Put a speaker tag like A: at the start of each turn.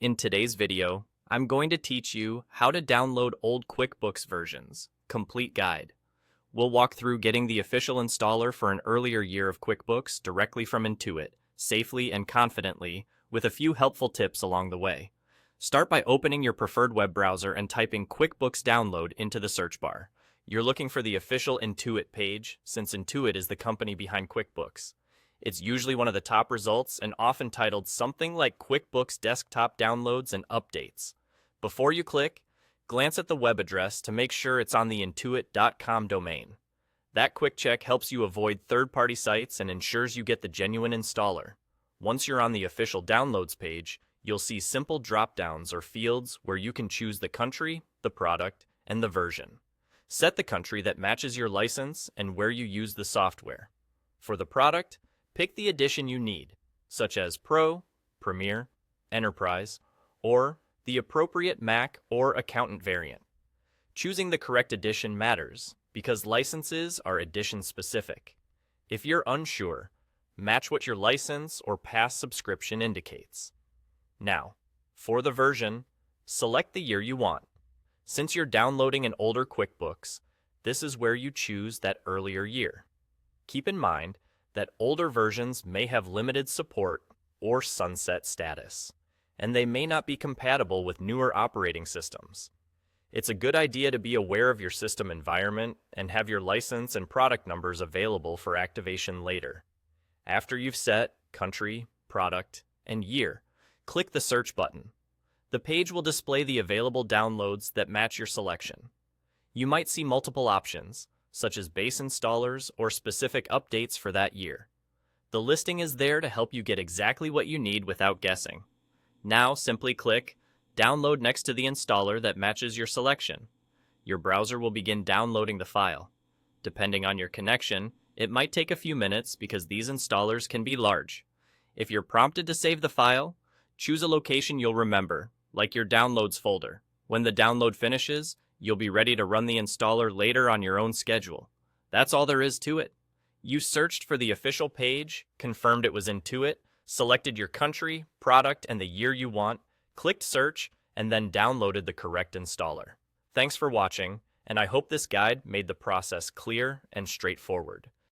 A: In today's video, I'm going to teach you how to download old QuickBooks versions, complete guide. We'll walk through getting the official installer for an earlier year of QuickBooks directly from Intuit, safely and confidently, with a few helpful tips along the way. Start by opening your preferred web browser and typing QuickBooks Download into the search bar. You're looking for the official Intuit page, since Intuit is the company behind QuickBooks. It's usually one of the top results and often titled something like QuickBooks Desktop Downloads and Updates. Before you click, glance at the web address to make sure it's on the intuit.com domain. That quick check helps you avoid third-party sites and ensures you get the genuine installer. Once you're on the official downloads page, you'll see simple drop-downs or fields where you can choose the country, the product, and the version. Set the country that matches your license and where you use the software. For the product, pick the edition you need, such as Pro, Premier, Enterprise, or the appropriate Mac or Accountant variant. Choosing the correct edition matters because licenses are edition-specific. If you're unsure, match what your license or past subscription indicates. Now, for the version, select the year you want. Since you're downloading an older QuickBooks, this is where you choose that earlier year. Keep in mind that older versions may have limited support or sunset status, and they may not be compatible with newer operating systems. It's a good idea to be aware of your system environment and have your license and product numbers available for activation later. After you've set country, product, and year, click the search button. The page will display the available downloads that match your selection. You might see multiple options, such as base installers or specific updates for that year. The listing is there to help you get exactly what you need without guessing. Now simply click Download next to the installer that matches your selection. Your browser will begin downloading the file. Depending on your connection, it might take a few minutes because these installers can be large. If you're prompted to save the file, choose a location you'll remember, like your Downloads folder. When the download finishes, you'll be ready to run the installer later on your own schedule. That's all there is to it. You searched for the official page, confirmed it was Intuit, selected your country, product, and the year you want, clicked search, and then downloaded the correct installer. Thanks for watching, and I hope this guide made the process clear and straightforward.